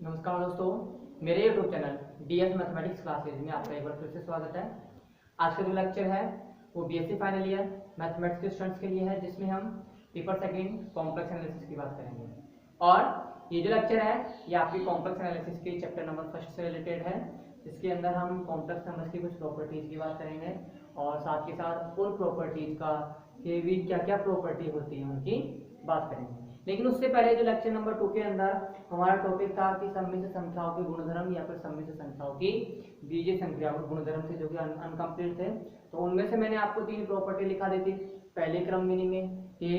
नमस्कार दोस्तों, मेरे YouTube channel DS mathematics classes में आपका एक बार फिर से स्वागत है। आज का जो लेक्चर है वो बीएससी फाइनल ईयर मैथमेटिक्स के स्टूडेंट्स के लिए है, जिसमें हम पेपर सेकंड कॉम्प्लेक्स एनालिसिस की बात करेंगे। और ये जो लेक्चर है ये आपकी कॉम्प्लेक्स एनालिसिस के चैप्टर नंबर फर्स्ट से रिलेटेड है। इसके अंदर हम कॉम्प्लेक्स नंबर्स की कुछ प्रॉपर्टीज की बात करेंगे और साथ के साथ उन प्रॉपर्टीज का कि भी क्या क्या प्रॉपर्टी होती है उनकी बात करेंगे। लेकिन उससे पहले जो लेक्चर नंबर 2 के अंदर हमारा टॉपिक था कि सम्मिश्र संख्याओं के गुणधर्म या फिर सम्मिश्र संख्याओं की बीजीय संख्याओं के गुणधर्म थे जो कि अनकम्प्लीट थे। तो उनमें से मैंने आपको 3 प्रॉपर्टी लिखा दी थी। पहले क्रमविधि में कि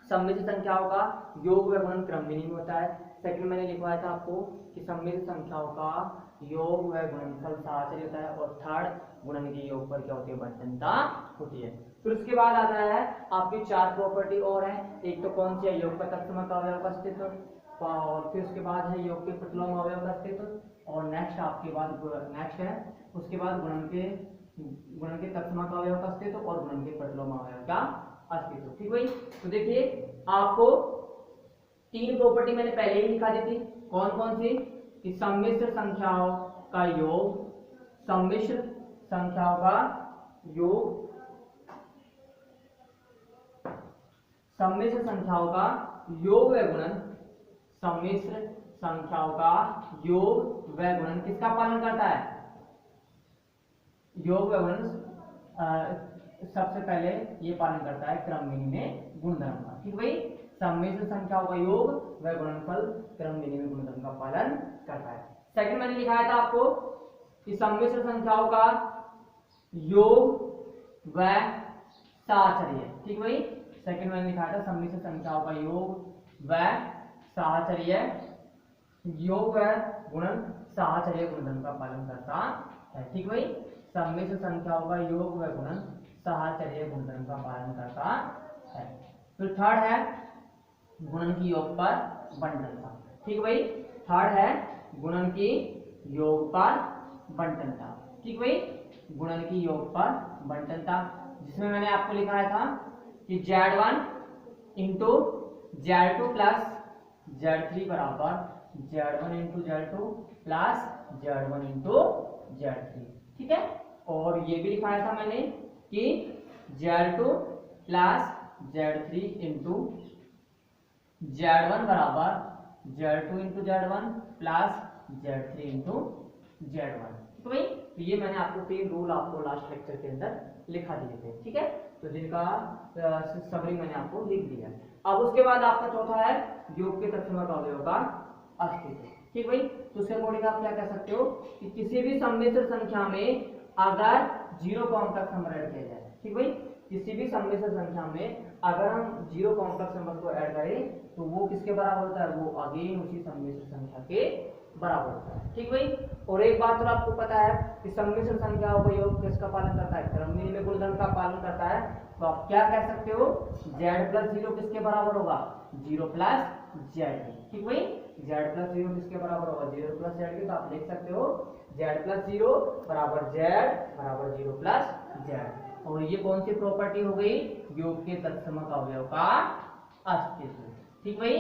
सम्मिश्र संख्याओं का योग व गुणन क्रमविधि में होता है। सेकंड मैंने लिखवाया था आपको कि सम्मिश्र संख्याओं का योग व गुणनफल साहचर्य होता है। और थर्ड, गुणन के योग पर क्या होती है, बंटनता होती है। फिर उसके बाद आता है आपकी 4 प्रॉपर्टी और है। एक तो कौन सी है, योग का तत्समक अवयव का अस्तित्व, और फिर उसके बाद है योग के प्रतिलोम अवयव का अस्तित्व, और नेक्स्ट आपके बाद नेक्स्ट है उसके बाद गुणन के तत्समक अवयव का अस्तित्व और गुणन के प्रतिलोम अवयव का अस्तित्व। ठीक भाई, तो देखिए आपको 3 प्रॉपर्टी मैंने पहले ही लिखा दी थी। कौन कौन सी, कि सम्मिश्र संख्याओं का योग, सम्मिश्र संख्याओं का योग, सम्मिश्र संख्याओं का योग व गुणन, सम्मिश्र संख्याओं का योग व गुणन किसका पालन करता है, योग व गुणन सबसे पहले ये पालन करता है क्रमविधि में गुणधर्म का। ठीक भाई, सम्मिश्र संख्याओं का योग व गुणनफल क्रमविधि में गुणधर्म का पालन करता है। सेकंड मैंने लिखाया था आपको कि सम्मिश्र संख्याओं का योग व साहचर्य। ठीक भाई, सेकंड मैंने लिखा था सम्मिश्र संख्याओं का योग व साहचर्य, योग व गुणन साहचर्य गुणधर्म का पालन करता है। ठीक भाई, सम्मिश्र संख्याओं का योग व गुणन साहचर्य गुणधर्म का पालन करता है। फिर थर्ड है गुणन की योग पर बंटनता। ठीक भाई, थर्ड है गुणन की योग पर बंटनता। ठीक भाई, गुणन की योग पर बंटनता, जिसमें मैंने आपको लिखाया था कि Z1 into Z2 plus Z3 बराबर Z1 into Z2 plus Z1 into Z3। ठीक है, और ये भी लिखाया था मैंने कि Z2 plus Z3 into Z1 बराबर Z2 into Z1 plus Z3 into Z1। तो भाई, तो ये मैंने आपको 3 रूल आपको लास्ट लेक्चर के अंदर लिखा दिए थे। ठीक है, तो जिनका समरी मैंने आपको लिख दिया। अब उसके बाद आपका चौथा है योग के तत्समक अवयव का अस्तित्व। ठीक भाई, तो उसके अकॉर्डिंग आप क्या कह सकते हो कि किसी भी सम्मिश्र संख्या में अगर 0 कॉम्प्लेक्स नंबर ऐड किया जाए। ठीक भाई, किसी भी सम्मिश्र संख्या में अगर हम 0 कॉम्प्लेक्स नंबर को ऐड करें तो वो किसके बराबर होता है, वो अगेन उसी सम्मिश्र संख्या के बराबर होता है। ठीक भाई, और एक बात और आपको पता है कि सम्मिश्र संख्याओं का योग किसका पालन करता है, क्रमविधि में गुणधर्म का पालन करता है। तो आप क्या कह सकते हो, z प्लस 0 किसके बराबर होगा, 0 प्लस z। ठीक भाई, z प्लस 0 किसके बराबर होगा, 0 प्लस z। तो आप लिख सकते हो z प्लस 0 बराबर z बराबर 0 प्लस z। और ये कौन सी प्रॉपर्टी हो गई, योग के तत्समक अवयव का अस्तित्व। ठीक भाई,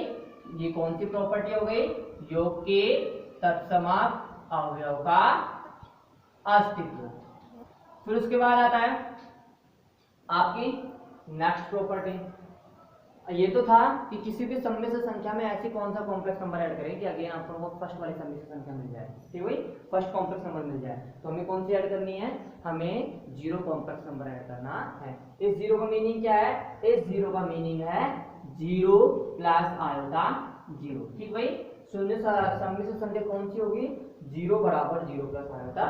ये कौन सी प्रॉपर्टी हो गई, योग के तत्समक अवयव का अस्तित्व। फिर उसके बाद आता है आपकी नेक्स्ट प्रॉपर्टी। ये तो था कि किसी भी सम्मिश्र संख्या में ऐसी कौन सा कॉम्प्लेक्स नंबर ऐड करें कि अगेन आपको वो फर्स्ट वाली सम्मिश्र संख्या मिल जाए। ठीक है, फर्स्ट कॉम्प्लेक्स नंबर मिल जाए। तो हमें कौन सी ऐड करनी है, हमें 0 कॉम्प्लेक्स नंबर ऐड करना है। इस 0 का मीनिंग क्या है, इस 0 का मीनिंग है 0 प्लस आयोटा 0। ठीक भाई, शून्य सम्मिश्र संख्या कौन सी होगी, 0 बराबर 0 प्लस आयोटा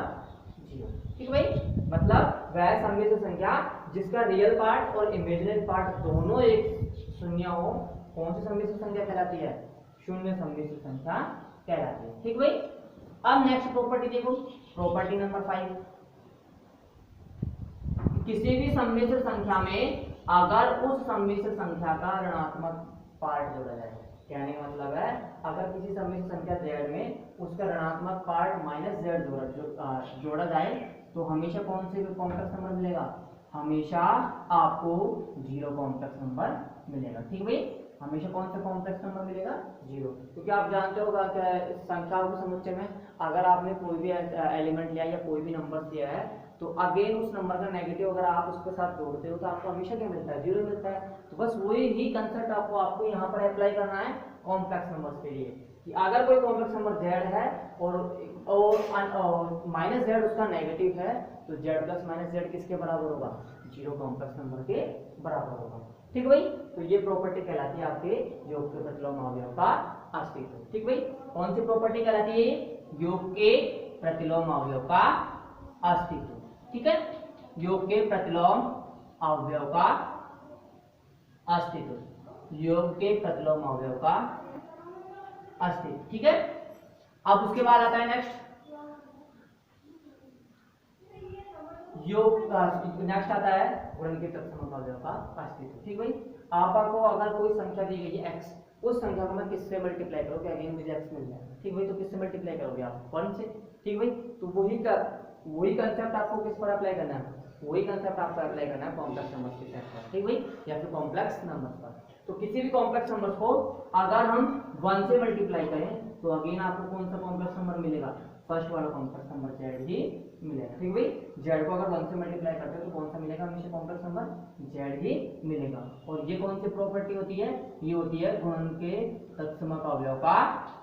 0। ठीक भाई, मतलब वह सम्मिश्र संख्या जिसका रियल पार्ट और इमेजिनरी पार्ट दोनों एक शून्य हो, कौन सी सम्मिश्र संख्या कहलाती है, शून्य सम्मिश्र संख्या कहलाती है। ठीक भाई, अब नेक्स्ट प्रॉपर्टी देखो, प्रॉपर्टी नंबर 5। किसी भी सम्मिश्र संख्या में अगर उस सम्मिश्र संख्या का ऋणात्मक पार्ट जोड़ा जाए, कहने का मतलब है अगर किसी सम्मिश्र संख्या z में उसका ऋणात्मक पार्ट -z जोड़ा जाए तो हमेशा कौन से कॉम्प्लेक्स नंबर मिलेगा, हमेशा आपको 0 कॉम्प्लेक्स नंबर मिलेगा। ठीक भाई, हमेशा कौन सा कॉम्प्लेक्स नंबर मिलेगा? 0, क्योंकि आप जानते होगा क्या संख्याओं के समुच्चय में अगर आपने कोई भी एलिमेंट लिया या कोई भी नंबर लिया है तो अगेन उस नंबर का नेगेटिव अगर आप उसके साथ जोड़ते हो तो आपको हमेशा क्या मिलता है? 0 मिलता है। तो बस वही ही कंसेप्ट आपको यहाँ पर अप्लाई करना है कॉम्प्लेक्स नंबर्स के लिए कि अगर कोई कॉम्प्लेक्स नंबर z है और माइनस जेड उसका नेगेटिव है तो z प्लस माइनस जेड किसके बराबर होगा? 0 कॉम्प्लेक्स नंबर के बराबर होगा। ठीक भाई, तो ये प्रॉपर्टी कहलाती है आपके योग के प्रतिलोम अवयव का अस्तित्व। ठीक भाई, कौन सी प्रॉपर्टी कहलाती है? योग के प्रतिलोम अवयव का अस्तित्व। ठीक है, योग के प्रतिलोम अवयव का अस्तित्व, योग के प्रतिलोम अवयव का अस्तित्व। ठीक है, अब उसके बाद आता है नेक्स्ट योग, नेक्स्ट आता है गुणन के तत्सम अवयव का अस्तित्व। ठीक भाई, आपको अगर कोई संख्या दी गई है x, उस संख्या को मैं किससे मल्टीप्लाई करोगे? अगेन मुझे x मिल जाएगा। ठीक भाई, तो किससे मल्टीप्लाई करोगे आप? 1 से। ठीक भाई, तो वही कंसेप्ट आपको किस पर अप्लाई करना है? वही कंसेप्ट आपको अप्लाई करना है कॉम्प्लेक्स नंबर्स के सेट पर। ठीक भाई, या फिर कॉम्प्लेक्स नंबर्स पर। तो किसी भी कॉम्प्लेक्स नंबर्स को अगर हम 1 से मल्टीप्लाई करें तो अगेन आपको कौन सा कॉम्प्लेक्स नंबर मिलेगा? फर्स्ट वाला कॉम्प्लेक्स नंबर z ही मिलेगा। ठीक भाई, z को अगर 1 से मल्टीप्लाई करते हो तो कौन सा मिलेगा? हमेशा कॉम्प्लेक्स नंबर z ही मिलेगा। और ये कौन सी प्रॉपर्टी होती है? ये होती है गुणन के तत्समक अवयव का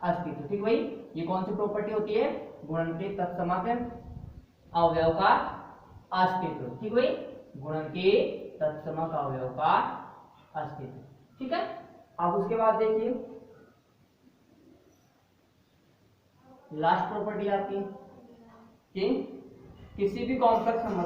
अस्तित्व। ठीक भाई, ये कौन सी प्रॉपर्टी होती है? गुणन के तत्समक अवयव का अस्तित्व। ठीक भाई, गुणन के तत्समक अवयव का अस्तित्व। ठीक है, अब उसके बाद देखिए लास्ट प्रॉपर्टी आपकी कि किसी भी कॉम्प्लेक्स नंबर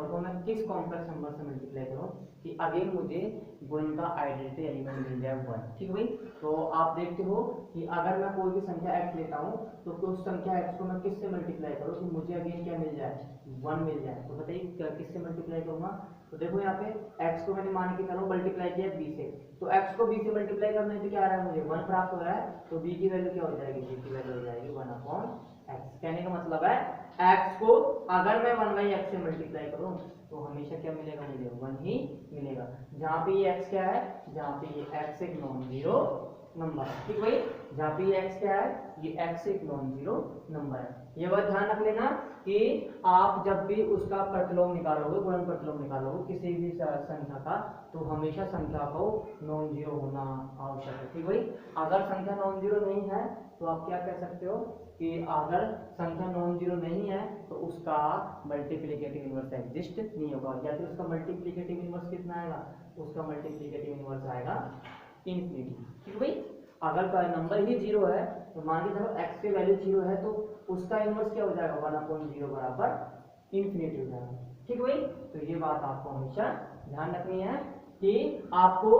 को मैं किस कॉम्प्लेक्स नंबर से मल्टीप्लाई करूं कि अगेन मुझे गुणन का आइडेंटिटी एलिमेंट मिल जाए 1। ठीक है भाई, तो आप देखते हो कि अगर मैं कोई भी संख्या x लेता हूं तो उस संख्या x को मैं किससे मल्टीप्लाई करूं कि मुझे अगेन क्या मिल जाए? 1 मिल जाए। तो बताइए किससे मल्टीप्लाई करूंगा? तो देखो यहाँ पे x को मैंने मान के चलो मल्टीप्लाई किया b से, तो x को b से मल्टीप्लाई करने से क्या आ रहा है? मुझे 1 प्राप्त हो रहा है। तो b की वैल्यू क्या हो जाएगी? b की वैल्यू हो जाएगी 1/x। कहने का मतलब है x को अगर मैं 1/x से मल्टीप्लाई करूं तो हमेशा क्या मिलेगा? मुझे 1 ही मिलेगा। जहां पे ये x क्या है? जहां पे ये x एक नॉन जीरो नंबर है। ठीक भाई, जहां पे ये x क्या है? ये x एक नॉन जीरो नंबर है। ये बात ध्यान रख लेना कि आप जब भी उसका प्रतिलोम निकालोगे, गुणन प्रतिलोम निकालोगे किसी भी संख्या का, तो हमेशा संख्या को नॉन जीरो होना आवश्यक है। ठीक भाई, अगर संख्या नॉन जीरो नहीं है तो आप क्या कह सकते हो कि अगर संख्या नॉन जीरो नहीं है तो उसका मल्टीप्लिकेटिव इनवर्स एग्जिस्ट नहीं होगा, या फिर उसका मल्टीप्लिकेटिव इनवर्स कितना आएगा? उसका मल्टीप्लिकेटिव इनवर्स आएगा इनफिनिटी। ठीक भाई, अगर नंबर ही जीरो है तो मान के चलो x की वैल्यू जीरो है तो उसका इनवर्स क्या हो जाएगा? 1/0 बराबर इनफिनिटी हो जाएगा। ठीक भाई, तो ये बात आपको हमेशा ध्यान रखनी है कि आपको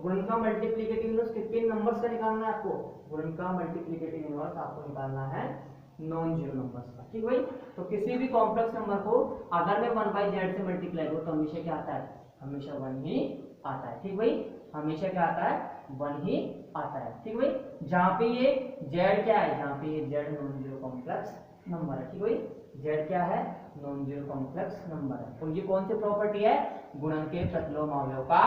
गुणन का मल्टीप्लिकेटिव इनवर्स किन नंबर्स का निकालना है? आपको गुणन का मल्टीप्लिकेटिव इनवर्स आपको निकालना है नॉन जीरो नंबर्स का। ठीक भाई, तो किसी भी कॉम्प्लेक्स नंबर को अगर मैं 1/z से मल्टीप्लाई करूं तो हमेशा क्या आता है? हमेशा 1 ही आता है। ठीक भाई, हमेशा क्या आता है? 1 ही आता है। ठीक भाई, जहां पे ये z क्या है? जहां पे ये z non zero complex number है। ठीक भाई, z क्या है? नॉन जीरो कॉम्प्लेक्स नंबर है। तो ये कौन सी प्रॉपर्टी है? गुणन के प्रतिलोम अवयव का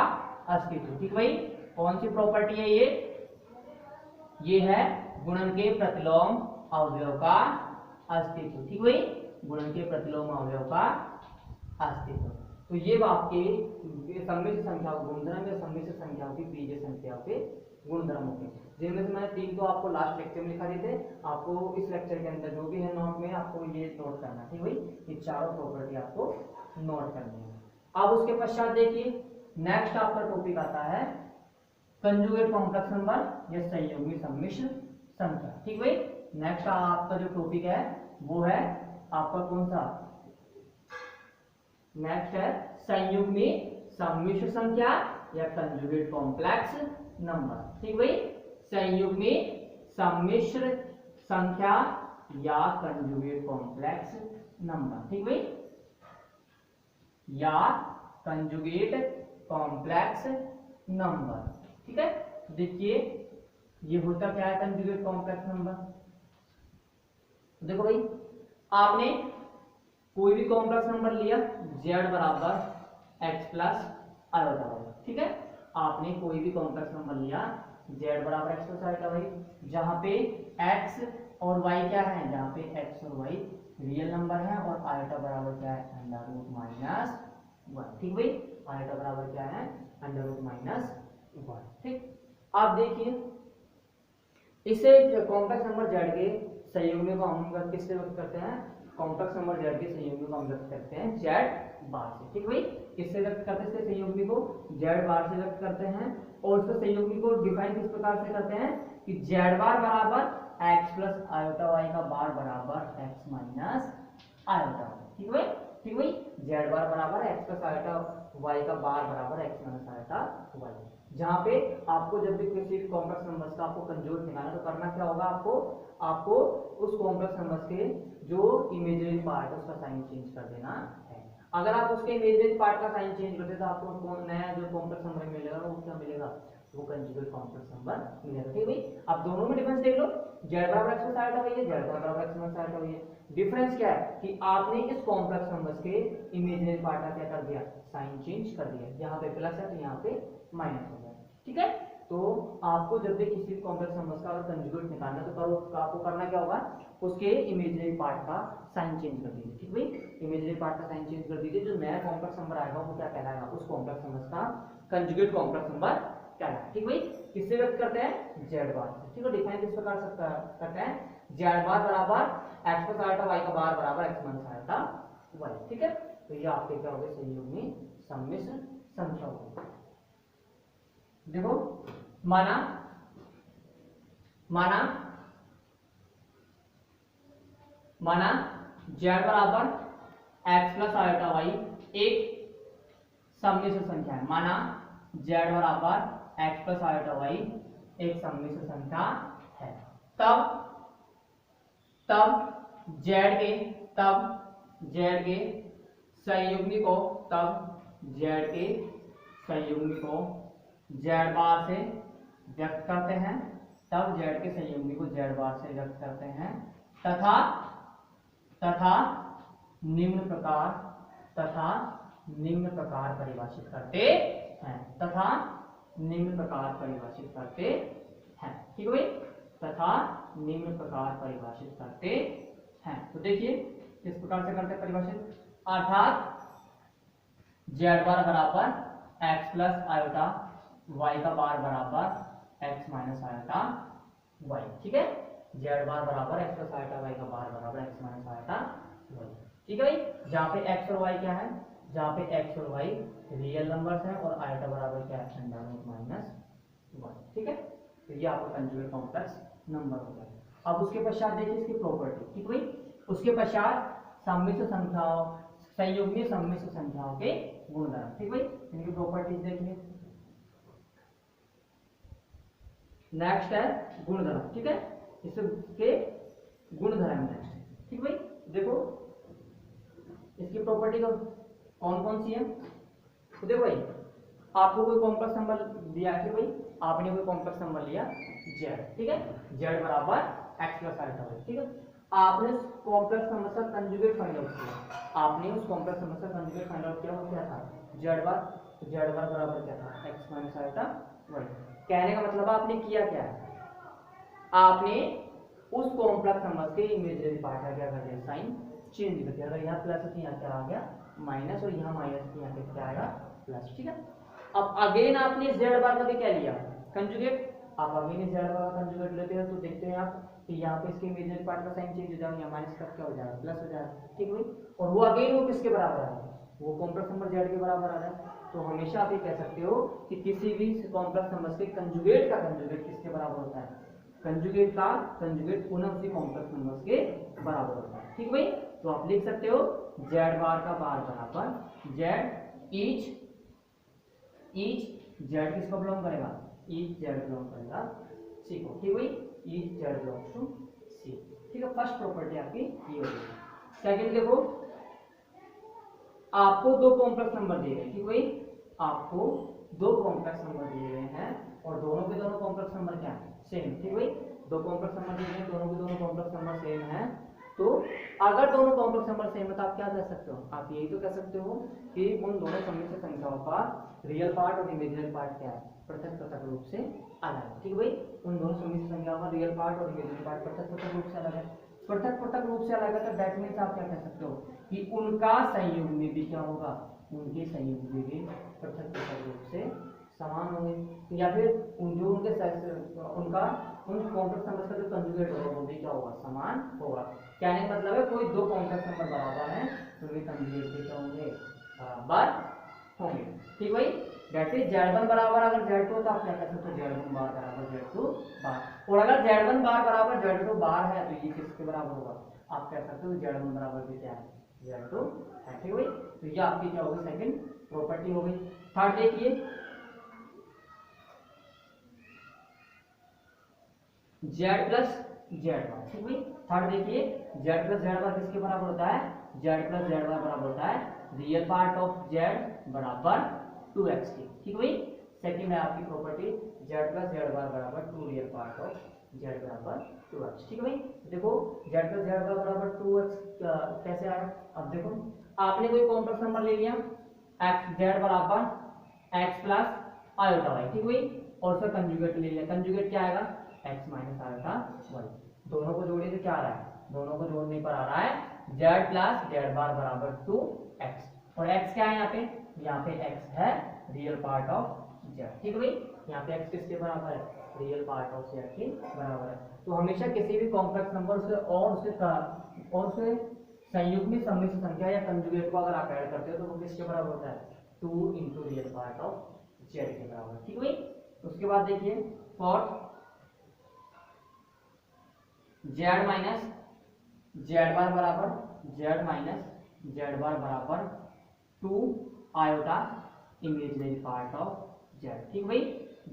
अस्तित्व। ठीक भाई, कौन सी प्रॉपर्टी है ये है गुणन के प्रतिलोम अवयव का अस्तित्व। ठीक भाई, गुणन के प्रतिलोम अवयव का अस्तित्व। तो ये आपके सम्मिश्र संख्याओं गुणधर्म या सम्मिश्र संख्याओं की बीजीय संख्याओं के गुणधर्म होते हैं, जिनमें से मैंने 3 तो आपको लास्ट लेक्चर में लिखा दिए थे। आपको इस लेक्चर के अंदर जो भी है नोट में आपको ये नोट करना है। ठीक भाई, ये चारों प्रॉपर्टी आपको नोट करनी है। अब उसके पश्चात देखिए नेक्स्ट आपका टॉपिक आता है कंजुगेट कॉम्प्लेक्स नंबर या संयुग्मी सम्मिश्र संख्या। ठीक भाई, नेक्स्ट आपका जो टॉपिक है वो है आपका कौन सा? नेक्स्ट है संयुग्मी सम्मिश्र संख्या या कंजुगेट कॉम्प्लेक्स नंबर। ठीक भाई, संयुग्मी सम्मिश्र संख्या या कंजुगेट कॉम्प्लेक्स नंबर। ठीक भाई, या कंजुगेट कॉम्प्लेक्स नंबर। ठीक है, देखिए ये होता क्या है कंजुगेट कॉम्प्लेक्स नंबर? देखो भाई, आपने कोई भी कॉम्प्लेक्स नंबर लिया z बराबर x प्लस i। ठीक है, आपने कोई भी कॉम्प्लेक्स नंबर लिया, z बराबर x प्लस आयोटा वाई, जहाँ पे x और y क्या है, जहाँ पे x और y रियल नंबर है और आयोटा बराबर क्या है, अंडर रूट माइनस वन। ठीक भाई, आयोटा बराबर क्या है, अंडर रूट माइनस वन। ठीक, आप देखिए इसे कॉम्प्लेक्स नंबर z के संयुग्मी को हम किससे व्यक्त करते हैं, कॉम्प्लेक्स नंबर z के संयुग्मी को हम व्यक्त करते हैं z बार से। ठीक भाई, किससे व्यक्त करते हैं, इसके संयुग्मी को z बार से व्यक्त करते हैं, और उसके संयुग्मी को डिफाइन किस प्रकार से करते हैं कि z बार बराबर x प्लस आयोटा y का बार बराबर x माइनस आयोटा। ठीक भाई, ठीक भाई, z बार बराबर x प्लस आयोटा y का बार बराबर x माइनस आयोटा y। जहाँ पे आपको जब भी किसी कॉम्प्लेक्स नंबर्स का आपको कंजूगेट निकालना तो करना क्या होगा, आपको उस कॉम्प्लेक्स नंबर्स के जो इमेजिनरी पार्ट है उसका साइन चेंज कर देना है। अगर आप उसके इमेजिनरी पार्ट का साइन चेंज करते तो आपको नया जो कॉम्प्लेक्स नंबर मिलेगा वो क्या मिलेगा, वो कंजूगेट कॉम्प्लेक्स नंबर मिलेगा। ठीक भाई, आप दोनों में डिफरेंस देख लो, z बराबर x प्लस आयोटा y है, z बराबर x माइनस आयोटा y है। डिफरेंस क्या है कि आपने इस कॉम्प्लेक्स नंबर्स के इमेजिनरी पार्ट का क्या कर दिया, साइन चेंज कर दिया, यहाँ पे प्लस है तो यहाँ पे माइनस हो गया। ठीक है, तो आपको जब भी किसी कॉम्प्लेक्स नंबर्स का कंजुगेट निकालना तो करो, आपको करना क्या होगा, उसके इमेजिनरी पार्ट का साइन चेंज कर दीजिए। ठीक भाई, इमेजिनरी पार्ट का साइन चेंज कर दीजिए, जो नया कॉम्प्लेक्स नंबर आएगा वो क्या कहलाएगा, उस कॉम्प्लेक्स नंबर्स का कंजुगेट कॉम्प्लेक्स नंबर कहलाएगा। ठीक भाई, किससे व्यक्त करते हैं, z बार से। ठीक है, डिफाइन किस प्रकार से करते हैं, z बार बराबर x प्लस आयोटा y का बार बराबर x माइनस आयोटा y। ठीक है, तो ये आपके क्या हो गए, संयुग्मी सम्मिश्र संख्या होगी। देखो माना z बराबर x प्लस आयोटा y एक सम्मिश्र संख्या है। माना z बराबर x प्लस आयोटा y एक सम्मिश्र संख्या है, तब z के संयुग्मी को z बार से व्यक्त करते हैं, तब z के संयुग्मी को z बार से व्यक्त करते हैं तथा निम्न प्रकार परिभाषित करते हैं। ठीक है भाई, तथा निम्न प्रकार परिभाषित करते हैं। तो देखिए किस प्रकार से करते हैं परिभाषित, अर्थात z बार बराबर x प्लस आयोटा y का बार बराबर x माइनस आयोटा y। ठीक है, z बार बराबर x प्लस आयोटा y का बार बराबर x माइनस आयोटा y। ठीक है भाई, जहाँ पे x और y क्या है, जहाँ पे x और y रियल नंबर्स हैं और आयोटा बराबर क्या है, अंडर रूट माइनस वन। ठीक है, तो ये आपका कंजुगेट कॉम्प्लेक्स नंबर हो गया। अब उसके पश्चात देखिए इसकी प्रॉपर्टी। ठीक भाई, उसके पश्चात सम्मिश्र संख्याओं, संयुग्मी सम्मिश्र संख्याओं के गुणधर्म। ठीक भाई, इनकी प्रॉपर्टीज देखिए। नेक्स्ट है गुणधर्म। ठीक है, इसके गुणधर्म नेक्स्ट। ठीक भाई, देखो इसकी प्रॉपर्टी कौन कौन सी है, तो देखो भाई आपको कोई कॉम्प्लेक्स नंबर दिया है, भाई आपने कोई कॉम्प्लेक्स नंबर लिया z। ठीक है, z बराबर x प्लस आयोटा y। ठीक है, आपने उस कॉम्प्लेक्स नंबर का कंजुगेट फाइंड आउट किया, वो क्या था, z बार। तो z बार बराबर क्या था, x माइनस आयोटा y। कहने का मतलब आपने किया क्या है, आपने उस कॉम्प्लेक्स नंबर के इमेजिनरी पार्ट का क्या कर दिया, साइन चेंज कर दिया। अगर यहाँ प्लस है तो यहाँ क्या आ गया माइनस, और यहाँ माइनस है तो यहाँ पे क्या आएगा प्लस। ठीक है, अब अगेन आपने z बार का भी क्या लिया, कंजुगेट। आप अगेन z बार का कंजुगेट लेते हो तो देखते हैं आप कि यहाँ पे इसके इमेजिनरी पार्ट का साइन चेंज हो जाएगा, यहाँ माइनस का क्या हो जाएगा, प्लस हो जाएगा। ठीक है, और वो अगेन वो किसके बराबर आ रहा है, वो कॉम्प्लेक्स नंबर z के बराबर आ रहा है। तो हमेशा आप ये कह सकते हो कि किसी भी कॉम्प्लेक्स नंबर के कंजुगेट का कंजुगेट किसके बराबर होता है, कंजुगेट का कंजुगेट पुनः उसी कॉम्प्लेक्स नंबर के बराबर होता है। ठीक भाई, तो आप लिख सकते हो z बार का बार बराबर z ईच z किसको बिलोंग करेगा, ईच z बिलोंग करेगा c को। ठीक भाई, each z belongs to c। ठीक है, फर्स्ट प्रॉपर्टी आपकी ये होगी। सेकंड देखो, आपको दो कॉम्प्लेक्स नंबर दिए गए। ठीक भाई, आपको दो कॉम्प्लेक्स नंबर दिए गए हैं और दोनों के दोनों कॉम्प्लेक्स नंबर क्या है, सेम। ठीक भाई, दो कॉम्प्लेक्स नंबर दिए गए, दोनों के दोनों कॉम्प्लेक्स नंबर सेम है तो अगर दोनों कॉम्प्लेक्स नंबर सेम है तो आप क्या कह सकते हो, आप यही तो कह सकते हो कि उन दोनों सम्मिश्र संख्याओं का रियल पार्ट और इमेजिनरी पार्ट क्या है, पृथक पृथक रूप से अलग है। ठीक है भाई, उन दोनों सम्मिश्र संख्याओं का रियल पार्ट और इमेजिनरी पार्ट पृथक पृथक रूप से अलग है। पृथक पृथक रूप से अलग है तो दैट मीन्स आप क्या कह सकते हो कि उनका संयोग में भी क्या होगा, उनके संयोग में भी पृथक पृथक रूप से समान होंगे, या फिर जो उनका उन कॉम्प्लेक्स नंबर्स का जो कंजुगेट होगा वो भी क्या होगा, समान होगा। कहने का मतलब है कोई दो कॉम्प्लेक्स नंबर बराबर हैं तो वे कंजुगेट भी क्या होंगे, बराबर होंगे। ठीक भाई, दैट इज Z1 बराबर अगर Z2 तो आप क्या कर सकते हो, Z1 बार बराबर Z2 बार, और अगर Z1 बार बराबर Z2 बार है तो ये किसके बराबर होगा, आप कह सकते हो Z1 बराबर भी क्या है, Z2 है। ठीक भाई, तो ये आपकी क्या होगी, सेकंड प्रॉपर्टी हो गई। थर्ड देखिए Z प्लस Z बार। ठीक भाई, थर्ड देखिए Z प्लस Z बार किसके बराबर होता है, Z प्लस Z बार बराबर होता है रियल पार्ट ऑफ Z बराबर 2x की। ठीक भाई, सेकंड है आपकी प्रॉपर्टी Z प्लस Z बार बराबर 2 रियल पार्ट ऑफ Z बराबर 2x। ठीक है भाई, देखो Z प्लस Z बार बराबर 2x कैसे आया, अब देखो आपने कोई कॉम्प्लेक्स नंबर ले लिया x Z बराबर x प्लस आयोटा y। ठीक भाई, और उसका कंजुगेट ले लिया, कंजुगेट क्या आएगा, x माइनस आयोटा y। दोनों को जोड़िए तो क्या आ रहा है, दोनों को जोड़ने पर आ रहा है z प्लस z बार बराबर 2x, और x क्या है यहाँ पे x है रियल पार्ट ऑफ z। ठीक है भाई, यहाँ पे x किसके बराबर है, रियल पार्ट ऑफ z के बराबर है। तो हमेशा किसी भी कॉम्प्लेक्स नंबर से और उसके संयुग्मी सम्मिश्र संख्या या कंजुगेट को अगर आप ऐड करते हो तो वो किसके बराबर होता है, 2 into real part of z के बराबर। ठीक है भाई, उसके बाद देखिए फोर्थ z माइनस z बार बराबर z माइनस z बार बराबर 2 iota imaginary part of z। ठीक भाई,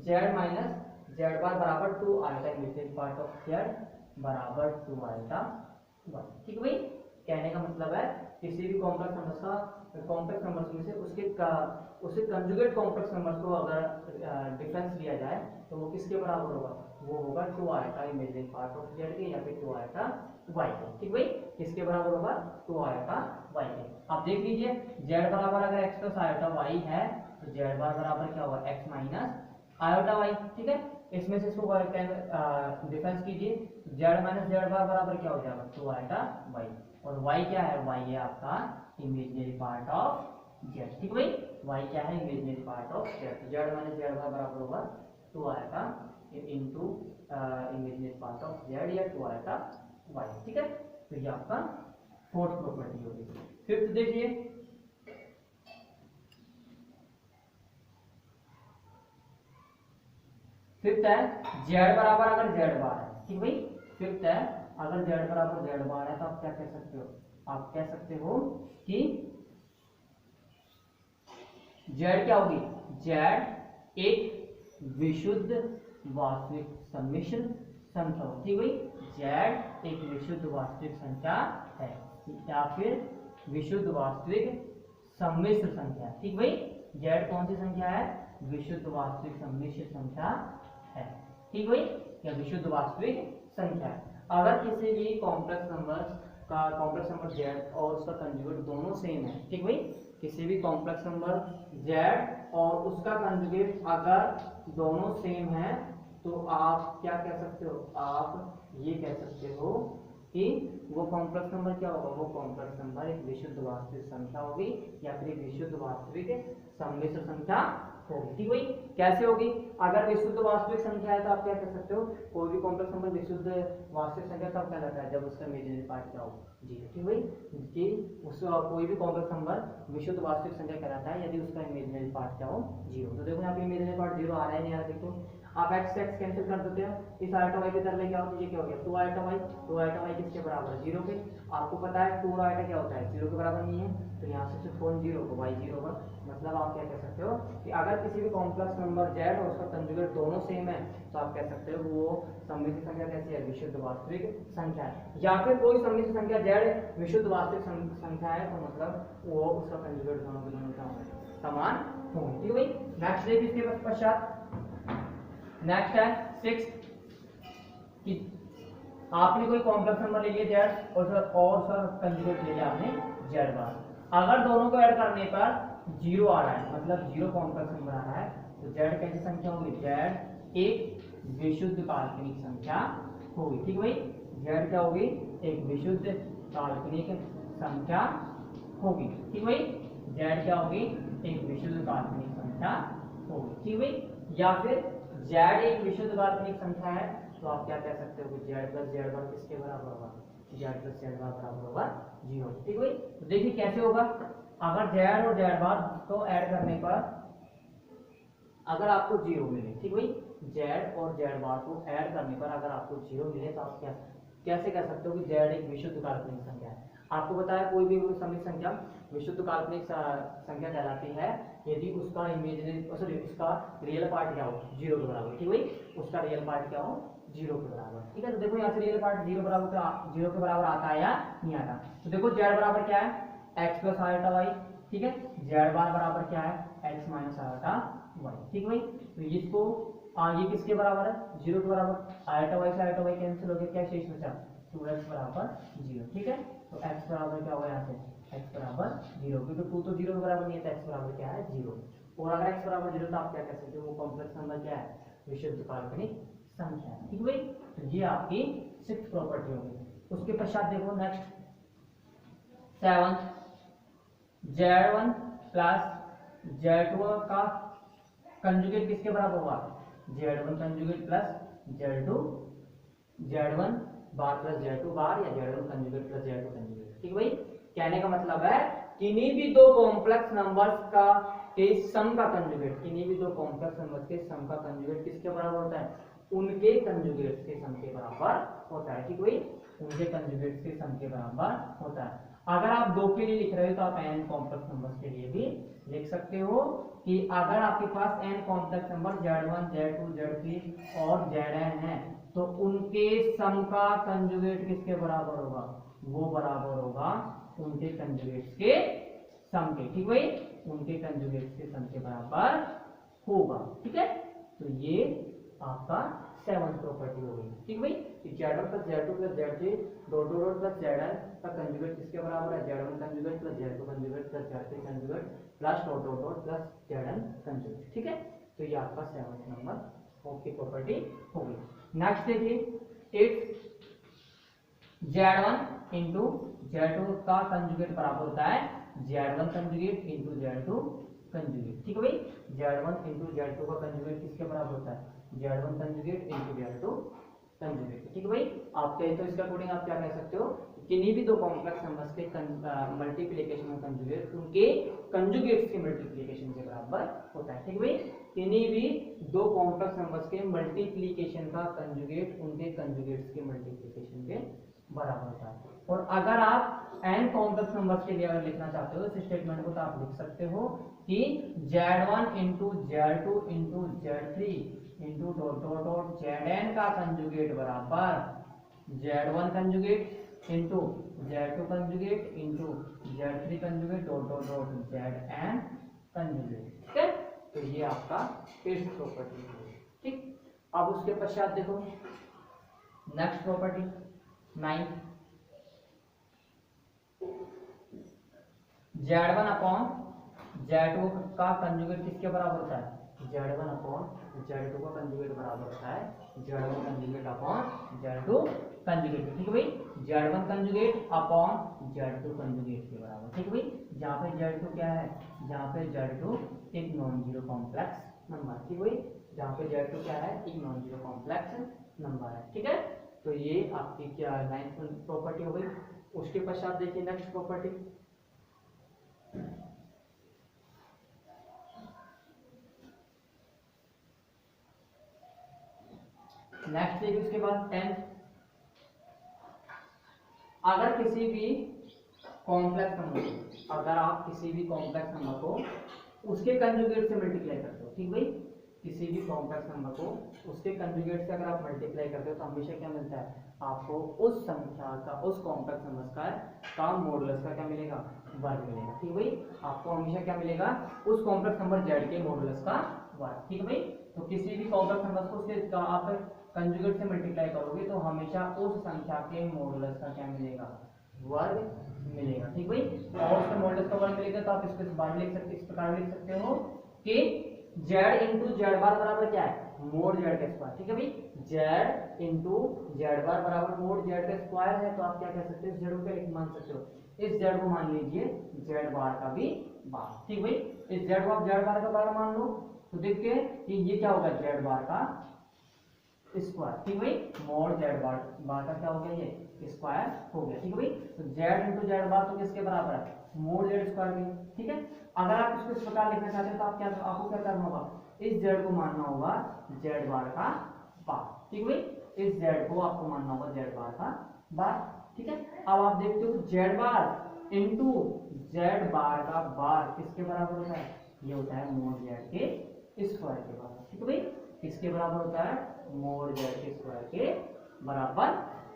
z माइनस z बार बराबर 2 iota imaginary part of z बराबर 2 आयोटा 1। ठीक भाई, कहने का मतलब है किसी भी कॉम्प्लेक्स नंबर का कॉम्प्लेक्स नंबर्स में से उसके कंजुगेट कॉम्प्लेक्स नंबर्स को अगर डिफरेंस लिया जाए तो वो किसके बराबर होगा, वो होगा 2 iota imaginary part of z के या फिर 2 आयोटा y के। ठीक भाई, किसके बराबर होगा, 2 आयोटा y के। आप देख लीजिए z बराबर अगर x प्लस आयोटा y है तो z बार बराबर क्या होगा, x माइनस आयोटा y। ठीक है, इसमें से इसको डिफरेंस कीजिए, z माइनस z बार बराबर क्या हो जाएगा, 2 आयोटा y, और y क्या है, y है आपका इमेजिनरी पार्ट ऑफ z। ठीक भाई, y क्या है, imaginary part of z। z minus z बार बराबर होगा 2 iota into imaginary part of z या 2 आयोटा y। ठीक है, तो ये आपका फोर्थ प्रॉपर्टी होगी। फिफ्थ देखिए फिफ्थ है z बराबर अगर z बार है। ठीक भाई, फिफ्थ है अगर z बराबर z बार है तो आप क्या कह सकते हो, आप कह सकते हो कि z क्या होगी, z एक विशुद्ध वास्तविक सम्मिश्र संख्या हो। ठीक भाई, z एक विशुद्ध वास्तविक संख्या है या फिर विशुद्ध वास्तविक सम्मिश्र संख्या। ठीक भाई, z कौन सी संख्या है, विशुद्ध वास्तविक सम्मिश्र संख्या है। ठीक भाई, या विशुद्ध वास्तविक संख्या है। अगर किसी भी कॉम्प्लेक्स नंबर z और उसका कंजुगेट दोनों सेम है। ठीक भाई, किसी भी कॉम्प्लेक्स नंबर z और उसका कंजुगेट अगर दोनों सेम है तो आप क्या कह सकते हो, आप ये कह सकते हो कि वो कॉम्प्लेक्स नंबर क्या होगा, वो कॉम्प्लेक्स नंबर एक विशुद्ध वास्तविक संख्या होगी या फिर एक विशुद्ध वास्तविक सम्मिश्र संख्या होगी। ठीक भाई, कैसे होगी, अगर विशुद्ध वास्तविक संख्या है तो आप क्या कह सकते हो, कोई भी कॉम्प्लेक्स नंबर विशुद्ध वास्तविक संख्या कब कहलाता है, जब उसका इमेजिनरी पार्ट क्या हो, जीरो। ठीक भाई, कि उसका कोई भी कॉम्प्लेक्स नंबर विशुद्ध वास्तविक संख्या कहलाता है यदि उसका इमेजिनरी पार्ट क्या हो, जीरो। तो देखो यहाँ पे इमेजिनरी पार्ट जीरो आ रहा है नहीं आ रहा, देखो आप x x कैंसिल कर देते हो, इस आयोटा y की तरफ लेके आओ तो ये क्या हो गया, 2 आयोटा y। 2 आयोटा y किसके बराबर है, जीरो के। आपको पता है 2 आयोटा क्या होता है, जीरो के बराबर नहीं है, तो यहाँ से सिर्फ कौन जीरो होगा, y जीरो होगा। मतलब आप क्या कह सकते हो कि अगर किसी भी कॉम्प्लेक्स नंबर z और उसका कंजुगेट दोनों सेम है तो आप कह सकते हो वो सम्मिश्र संख्या कैसी है, विशुद्ध वास्तविक संख्या है। या फिर कोई सम्मिश्र संख्या z विशुद्ध वास्तविक संख्या है तो मतलब वो उसका कंजुगेट दोनों के दोनों क्या होंगे, समान होंगे। ठीक है भाई, नेक्स्ट देखिए इसके पश्चात नेक्स्ट है सिक्स कि आपने कोई कॉम्प्लेक्स नंबर ले लिया जेड और सर कंजुगेट ले लिया आपने जेड बार। अगर दोनों को ऐड करने पर जीरो आ रहा है, मतलब जीरो कॉम्प्लेक्स नंबर आ रहा है, तो जेड कैसी संख्या होगी? जेड एक विशुद्ध काल्पनिक संख्या होगी। ठीक भाई, जेड क्या होगी? एक विशुद्ध काल्पनिक संख्या होगी। ठीक भाई, जेड क्या होगी? एक विशुद्ध काल्पनिक संख्या होगी। ठीक भाई, या फिर जेड एक विशुद्ध काल्पनिक संख्या है तो आप क्या कह सकते हो कि जेड प्लस जेड बार किसके बराबर होगा? जेड प्लस जेड बार बराबर होगा जीरो। ठीक भाई, तो देखिए कैसे होगा। अगर जेड और जेड बार को ऐड करने पर अगर आपको जीरो मिले, ठीक भाई, जेड और जेड बार को ऐड करने पर अगर आपको जीरो मिले तो आप कैसे कह सकते हो कि जेड एक विशुद्ध काल्पनिक संख्या है? आपको बताया कोई भी समित संख्या विशुद्ध काल्पनिक संख्या कहलाती है यदि उसका इमेजिनरी सॉरी उसका रियल पार्ट क्या हो? जीरो के बराबर। ठीक भाई, उसका रियल पार्ट क्या हो? जीरो के बराबर। ठीक है, तो देखो यहाँ से रियल पार्ट जीरो के बराबर आता है या नहीं आता? तो देखो जेड बराबर क्या है? X plus iota Y. ठीक है, जेड बार बराबर क्या है? X minus iota Y. ठीक भाई, तो इसको ये किसके बराबर है? जीरो के बराबर। आयोटा वाई से आयोटा वाई कैंसिल हो गया, क्या शेष बचा? 2x बराबर जीरो। ठीक है, तो x बराबर क्या होगा यहाँ से? x बराबर जीरो, क्योंकि 2 तो जीरो के बराबर नहीं है, तो x बराबर क्या है? जीरो। और अगर x बराबर जीरो तो आप क्या कह सकते हो? वो कॉम्प्लेक्स नंबर क्या है? विशुद्ध काल्पनिक संख्या है। ठीक भाई, तो ये आपकी सिक्स्थ प्रॉपर्टी होगी। उसके पश्चात देखो next seventh, z1 plus z2 का कंजुगेट किसके बराबर होगा? z1 कंजुगेट प्लस z1 बार प्लस z2 बार या z1 conjugate plus z2 conjugate. ठीक भाई, कहने का मतलब है किन्हीं भी दो कॉम्प्लेक्स नंबर्स का के सम का कंजुगेट, किन्हीं भी दो कॉम्प्लेक्स नंबर्स के सम का कंजुगेट किसके बराबर होता है? उनके कंजुगेट्स के सम के बराबर होता है। ठीक भाई, उनके कंजुगेट्स के सम के बराबर होता है। अगर आप दो के लिए लिख रहे हो तो आप n कॉम्प्लेक्स नंबर्स के लिए भी लिख सकते हो कि अगर आपके पास n complex number z1 z2 z3 और zn है तो उनके सम का कंजुगेट किसके बराबर होगा? वो बराबर होगा उनके कंजुगेट्स के सम के। ठीक भाई, उनके कंजुगेट्स के सम के बराबर होगा। ठीक है, तो ये आपका सेवंथ प्रॉपर्टी हो गई। ठीक भाई, z1 plus z2 plus z3 dot dot plus zn का कंजुगेट किसके बराबर है? z1 conjugate plus z2 conjugate plus z3 conjugate plus dot dot dot plus zn conjugate. ठीक है, तो ये आपका सेवंथ नंबर की प्रॉपर्टी हो गई। नेक्स्ट देखिए एट, z1 इंटू z2 का कंजुगेट बराबर होता है z1 conjugate into z2 conjugate. ठीक है भाई, z1 इंटू z2 का कंजुगेट किसके बराबर होता है? z1 conjugate into z2 conjugate. ठीक है भाई, आप कहे तो इसके अकॉर्डिंग आप क्या कह सकते हो? किन्हीं भी दो कॉम्प्लेक्स नंबर्स के मल्टीप्लिकेशन का कंजुगेट उनके कंजुगेट्स के मल्टीप्लिकेशन के बराबर होता है। ठीक है भाई, किन्हीं भी दो कॉम्प्लेक्स नंबर्स के मल्टीप्लिकेशन का कंजुगेट उनके कंजुगेट्स के मल्टीप्लिकेशन के बराबर होता है। और अगर आप n कॉम्प्लेक्स नंबर्स के लिए अगर लिखना चाहते हो इस स्टेटमेंट को तो आप लिख सकते हो कि z1 into z2 into z3 into dot dot dot zn का कंजुगेट बराबर z1 conjugate into z2 conjugate into z3 conjugate dot dot dot zn conjugate. ठीक है, तो ये आपका फिफ्थ प्रॉपर्टी है। ठीक, अब उसके पश्चात देखो next property ninth, z1 upon z2 का कंजुगेट किसके बराबर होता है? z1 अपॉन z2 का कंजुगेट बराबर होता है z1 conjugate upon z2 conjugate. ठीक है भाई, z1 conjugate upon z2 conjugate के बराबर। ठीक है भाई, जहाँ पे z2 क्या है? जहाँ पे z2 एक नॉन जीरो कॉम्प्लेक्स नंबर। ठीक है भाई, जहाँ पे z2 क्या है? एक नॉन जीरो कॉम्प्लेक्स नंबर है। ठीक है, तो ये आपकी क्या नाइन्थ प्रॉपर्टी हो गई। उसके पश्चात देखिए नेक्स्ट प्रॉपर्टी नेक्स्ट देखिए उसके बाद 10th, अगर किसी भी कॉम्प्लेक्स नंबर अगर आप किसी भी कॉम्प्लेक्स नंबर को उसके कंजुगेट से मल्टीप्लाई करते हो। ठीक भाई, किसी भी कॉम्प्लेक्स नंबर को उसके कंजुगेट से अगर आप मल्टीप्लाई करते हो तो हमेशा क्या मिलता है? आपको उस संख्या का उस कॉम्प्लेक्स नंबर का मॉडुलस का क्या मिलेगा? वर्ग मिलेगा। ठीक भाई, आपको हमेशा क्या मिलेगा? उस कॉम्प्लेक्स नंबर z के मॉडुलस का वर्ग। ठीक है भाई, तो किसी भी कॉम्प्लेक्स नंबर को उसके आप कंजुगेट से मल्टीप्लाई करोगे तो हमेशा उस संख्या के मॉडुलस का क्या मिलेगा, वर्ग मिलेगा। ठीक भाई, और उसके मॉडुलस का वर्ग मिलेगा तो आप इसको इस बार लिख सकते, इस प्रकार लिख सकते हो कि z इंटू जेड बार बराबर क्या है, मोड जेड का स्क्वायर। ठीक है भाई, z इंटू जेड बार बराबर मोड जेड का स्क्वायर है, तो आप क्या कह सकते हो, z को क्या मान सकते हो, इस z को मान लीजिए z बार का भी बार। ठीक भाई, इस z को आप z बार का बार मान लो तो देखिए कि ये क्या होगा, z बार का स्क्वायर। ठीक भाई, मोड जेड बार का क्या हो गया, ये स्क्वायर हो गया। ठीक है भाई, तो z इंटू जेड बार तो किसके बराबर है, मोड जेड स्क्वायर के। ठीक है, अगर आप इसको इस प्रकार लिखना चाहते हैं तो आप क्या, आपको क्या करना होगा, इस z को मानना होगा z बार का बार। ठीक है भाई, इस z को आपको मानना होगा z बार का बार। ठीक है, अब आप देखते हो z बार इंटू z बार का बार किसके बराबर होता है, ये होता है मोड z के स्क्वायर के बराबर। ठीक है भाई, किसके बराबर होता है, मोड z के स्क्वायर के बराबर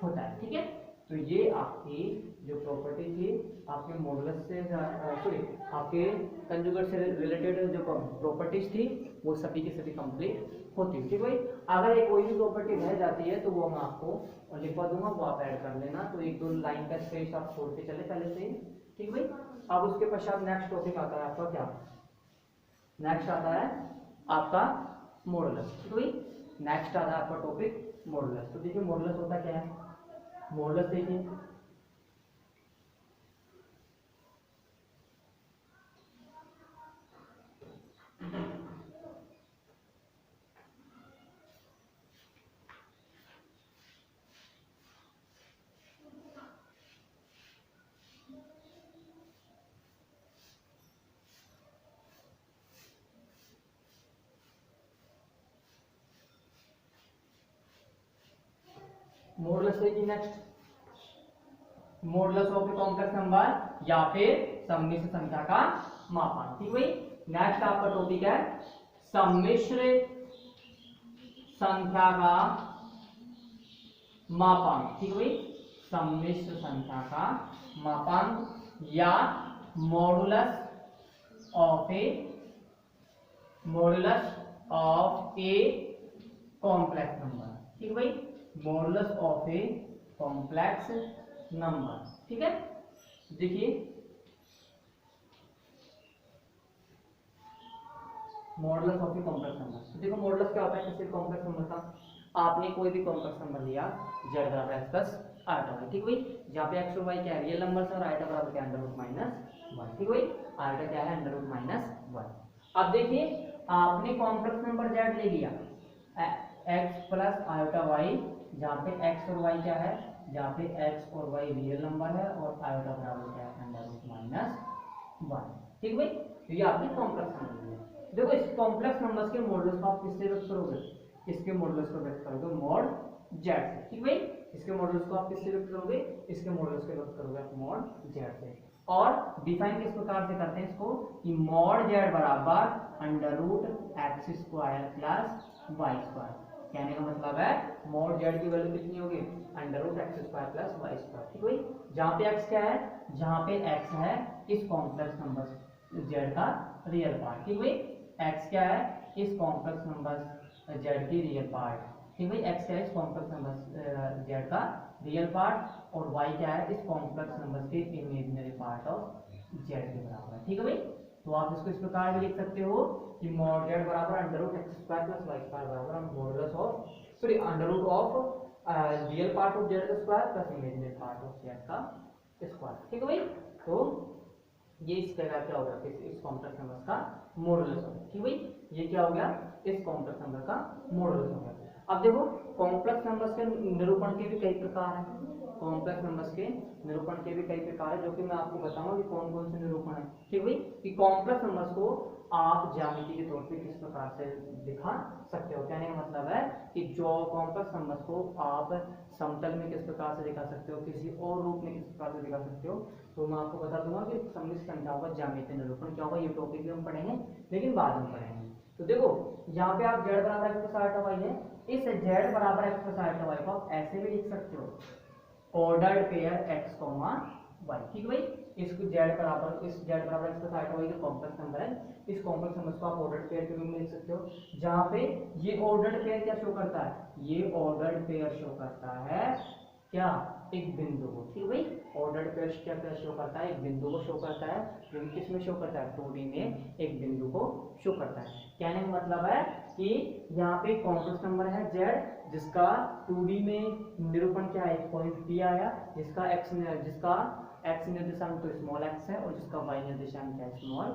होता है। ठीक है, तो ये आपकी जो प्रॉपर्टी थी आपके मॉडुलस से सॉरी आपके कंजुगेट से रिलेटेड जो प्रॉपर्टीज थी वो सभी की सभी कंप्लीट होती है। ठीक भाई, अगर एक कोई भी प्रॉपर्टी रह जाती है तो वो मैं आपको लिखवा दूंगा, वो आप ऐड कर लेना, तो एक दो लाइन का स्पेस आप छोड़ के चले पहले से ही। ठीक भाई, अब उसके पश्चात नेक्स्ट टॉपिक आता है आपका क्या, नेक्स्ट आता है आपका मॉडुलस। ठीक भाई, नेक्स्ट आता है आपका टॉपिक मॉडुलस। तो देखिए मॉडुलस होता क्या है, मॉडुलस देखिए मॉडुलस देखिए next, modulus of a complex number या फिर सम्मिश्र संख्या का मापांक। ठीक भाई, नेक्स्ट आपका टॉपिक है सम्मिश्र संख्या का मापांक। ठीक भाई, सम्मिश्र संख्या का मापांक या modulus of a complex number. ठीक भाई, modulus of a complex number. ठीक है, देखिए modulus of a complex number. तो देखो मॉडुलस क्या होता है किसी कॉम्प्लेक्स नंबर का, आपने कोई भी कॉम्प्लेक्स नंबर लिया z बराबर x प्लस आइटा वाई। ठीक भाई, जहाँ पे x और y क्या है, रियल नंबर्स और आइटा बराबर क्या है, अंडर रूट माइनस वन। ठीक भाई, आइटा क्या है, अंडर रूट माइनस वन। अब देखिए आपने कॉम्प्लेक्स नंबर z ले लिया x प्लस आइटा वाई, जहाँ पे x और y क्या है, जहाँ पे x और y रियल नंबर है और आइटा बराबर क्या है, अंडर रूट माइनस वन। ठीक भाई, तो ये आपने कॉम्प्लेक्स नंबर लिया। देखो इस कॉम्प्लेक्स नंबर्स के मॉडुलस को आप किससे व्यक्त करोगे, इसके मॉडुलस को व्यक्त करोगे मॉड z से। ठीक भाई, इसके मॉडुलस को आप किससे व्यक्त करोगे, इसके मॉडुलस को व्यक्त करोगे आप मॉड z से। और डिफाइन किस प्रकार से करते हैं इसको, कि मॉड z बराबर under root x square plus Y square. कहने का मतलब है मॉड z की वैल्यू कितनी होगी, under root x square plus Y square. ठीक भाई, जहाँ पे x क्या है, जहाँ पे x है इस कॉम्प्लेक्स नंबर z का रियल पार्ट। ठीक भाई, x क्या है, इस कॉम्प्लेक्स नंबर z की रियल पार्ट। ठीक भाई, x क्या है, इस कॉम्प्लेक्स नंबर z का रियल पार्ट, और y क्या है, इस कॉम्प्लेक्स नंबर के इमेजिनरी पार्ट ऑफ z के बराबर है। ठीक है भाई, तो आप इसको इस प्रकार भी लिख सकते हो कि मॉड z बराबर under root x square plus Y square बराबर modulus of sorry under root of real part of z का square plus imaginary part of z का स्क्वायर। ठीक है भाई, तो ये इस प्रकार क्या हो गया, इस कॉम्प्लेक्स नंबर का मॉडुलस हो गया। ठीक भाई, ये क्या हो गया, इस कॉम्प्लेक्स नंबर का मॉडुलस हो गया। अब देखो कॉम्प्लेक्स नंबर्स के निरूपण के भी कई प्रकार हैं, कॉम्प्लेक्स नंबर्स के निरूपण के भी कई प्रकार है, जो कि मैं आपको बताऊंगा कि कौन कौन से निरूपण है। ठीक भाई, कि कॉम्प्लेक्स नंबर्स को आप ज्यामिति के तौर पे किस प्रकार से दिखा सकते हो। कहने का मतलब है कि जो कॉम्प्लेक्स नंबर्स को आप समतल में किस प्रकार से दिखा सकते हो, किसी और रूप में किस प्रकार से दिखा सकते हो, तो मैं आपको बता दूंगा कि सम्मिश्र संख्याओं का ज्यामितीय निरूपण क्या होगा। ये टॉपिक भी हम पढ़ेंगे लेकिन बाद में पढ़ेंगे। तो देखो यहाँ पे आप z बराबर एक्स प्लस आइटा वाई है, इस z बराबर एक्स प्लस आइटा वाई को आप ऐसे भी लिख सकते हो, ऑर्डर्ड पेयर x, वाई। ठीक है भाई, इसको z बराबर इस z बराबर x प्लस आल्फा वाई का कॉम्प्लेक्स नंबर है। इस कॉम्प्लेक्स नंबर को आप ऑर्डर्ड पेयर के रूप में लिख सकते हो, जहां पे ये ऑर्डर्ड पेयर क्या शो करता है, ये ऑर्डर्ड पेयर शो करता है क्या, एक बिंदु को। ठीक है भाई, ऑर्डर्ड पेयर क्या क्या शो करता है, एक बिंदु को शो करता है, जो कि किस में शो करता है, 2D में एक बिंदु को शो करता है। कहने का मतलब है कि यहाँ पे कॉम्प्लेक्स नंबर है z, जिसका 2D में निरूपण क्या है, एक पॉइंट P आया, जिसका x निर्देशांक तो स्मॉल x है और जिसका y निर्देशांक है स्मॉल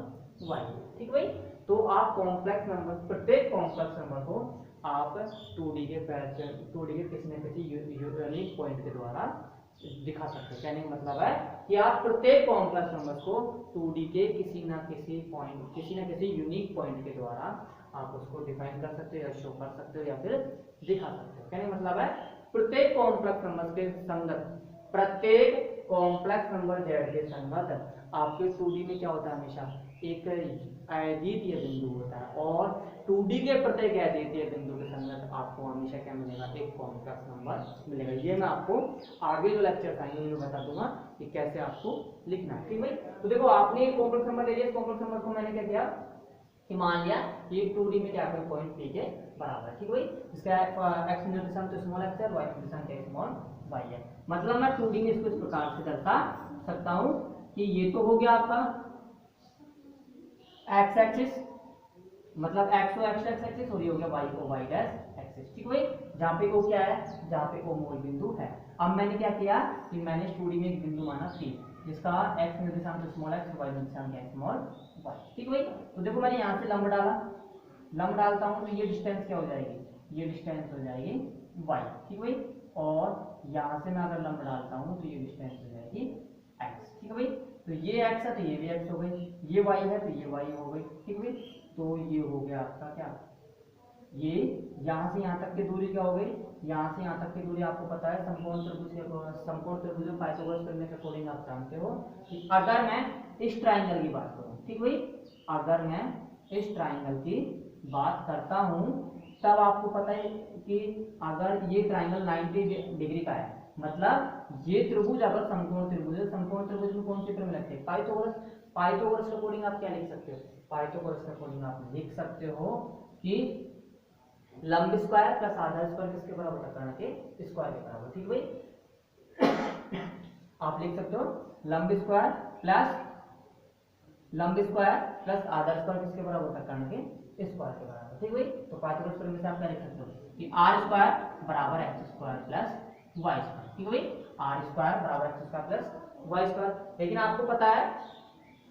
y। ठीक भाई, तो आप कॉम्प्लेक्स नंबर, प्रत्येक कॉम्प्लेक्स नंबर को आप 2D के किसी न किसी यूनिक पॉइंट के द्वारा दिखा सकते हैं। कहने का मतलब है कि आप प्रत्येक कॉम्प्लेक्स नंबर को 2D के किसी न किसी यूनिक पॉइंट के द्वारा आप उसको डिफाइन कर सकते हो या शो कर सकते हो या फिर दिखा सकते हो। कहने का मतलब है प्रत्येक कॉम्प्लेक्स नंबर के संगत, प्रत्येक कॉम्प्लेक्स नंबर z के संगत आपके 2D में क्या होता है, हमेशा एक अद्वितीय बिंदु होता है, और 2D के प्रत्येक अद्वितीय बिंदु के संगत आपको हमेशा क्या मिलेगा, एक कॉम्प्लेक्स नंबर मिलेगा। ये मैं आपको आगे जो लेक्चर आएंगे उनमें बता दूंगा कि कैसे आपको लिखना है। ठीक भाई, तो देखो आपने एक कॉम्प्लेक्स नंबर ले लिया, इस कॉम्प्लेक्स नंबर को मैंने क्या किया कि मान लिया ये 2D में क्या कोई पॉइंट P के बराबर है। ठीक भाई, इसका x निर्देशांक तो स्मॉल x है, y निर्देशांक स्मॉल y है। मतलब मैं 2D में इसको इस प्रकार से दर्शा सकता हूं कि ये तो हो गया आपका x एक्सिस, मतलब x को x एक्सिस, और ये हो गया y को y डैश एक्सिस। ठीक भाई, जहां पे o क्या है, जहां पे o मूल बिंदु है। अब मैंने क्या किया कि मैंने 2D में एक बिंदु माना P, जिसका x निर्देशांक तो स्मॉल x, y निर्देशांक है स्मॉल y। ठीक भाई, तो देखो मैंने यहाँ से लंब डाला, लंब डालता हूँ तो ये डिस्टेंस क्या हो जाएगी, ये डिस्टेंस हो जाएगी y। ठीक भाई, और यहाँ से मैं अगर लंब डालता हूँ तो ये डिस्टेंस हो जाएगी x। ठीक है भाई, तो ये x है तो ये भी x हो गई, ये y है तो ये y हो गई। ठीक भाई, तो ये हो गया आपका क्या, ये यहाँ से यहाँ तक की दूरी क्या हो गई, यहाँ से यहाँ तक की दूरी आपको पता है समकोण त्रिभुज में पाइथागोरस प्रमेय के अकॉर्डिंग आप जानते हो कि अगर मैं इस ट्राइंगल की बात करूँ, ठीक भाई, अगर मैं इस ट्राइंगल की बात करता हूँ तब आपको पता है कि अगर ये ट्राइंगल 90 डिग्री का है, मतलब ये त्रिभुज अगर समकोण त्रिभुज है, समकोण त्रिभुज में कौन सी प्रमेय लगती है, पाइथागोरस। पाइथागोरस के अकॉर्डिंग आप क्या लिख सकते हो, पाइथागोरस के अकॉर्डिंग आप लिख सकते हो कि लंब स्क्वायर प्लस आधा स्क्वायर किसके बराबर है, कर्ण के स्क्वायर के बराबर। ठीक भाई, आप लिख सकते हो लंब स्क्वायर प्लस आधा स्क्वायर किसके बराबर होता है, कर्ण के स्क्वायर के बराबर। ठीक भाई, तो पाइथागोरस प्रमेय से आप क्या लिख सकते हो कि r स्क्वायर बराबर x square plus y square. ठीक भाई, r स्क्वायर बराबर x square plus y square. लेकिन आपको पता है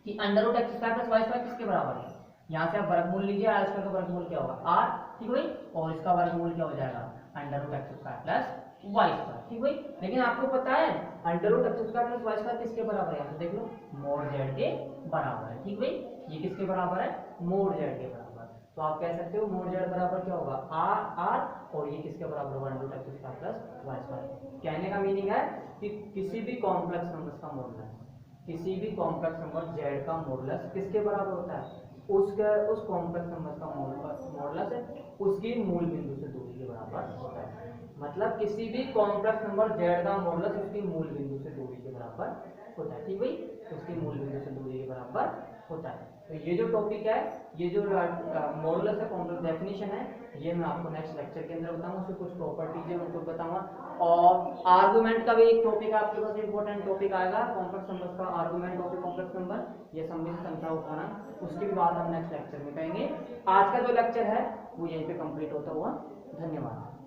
कि under root x square plus y square किसके बराबर है, यहाँ से आप वर्गमूल लीजिए, r स्क्वायर का वर्गमूल क्या होगा r। ठीक भाई, और इसका वर्गमूल क्या हो जाएगा, under root x square plus y square. ठीक भाई, लेकिन आपको पता है under root x square plus y square किसके बराबर है, तो देख लो मोड z के बराबर है। ठीक भाई, ये किसके बराबर है, मोड z के बराबर। तो आप कह सकते हो मोड z बराबर क्या होगा r, और ये किसके बराबर होगा, under root x square plus y square. कहने का मीनिंग है कि किसी भी कॉम्प्लेक्स नंबर का मॉडुलस, किसी भी कॉम्प्लेक्स नंबर z का मॉडुलस किसके बराबर होता है, उस कॉम्प्लेक्स नंबर का मॉडुलस है उसकी मूल बिंदु से दूरी के बराबर होता है। मतलब किसी भी कॉम्प्लेक्स नंबर z का मॉडुलस उसकी मूल बिंदु से दूरी के बराबर होता है। ठीक भाई, उसकी मूल बिंदु से दूरी के बराबर होता है। तो ये जो टॉपिक है, ये जो मॉडुलस है, कॉम्प्लेक्स डेफिनेशन है, ये मैं आपको नेक्स्ट लेक्चर के अंदर बताऊंगा। उसकी कुछ प्रॉपर्टीज है उनको बताऊंगा, और आर्गुमेंट का भी एक टॉपिक आपके पास इंपॉर्टेंट टॉपिक आएगा, कॉम्प्लेक्स नंबर्स का आर्गुमेंट ऑफ कॉम्प्लेक्स नंबर, ये सममित संख्या उठाना, उसकी भी बात हम नेक्स्ट लेक्चर में करेंगे। आज का जो लेक्चर है वो यहीं पे कंप्लीट होता हुआ, धन्यवाद।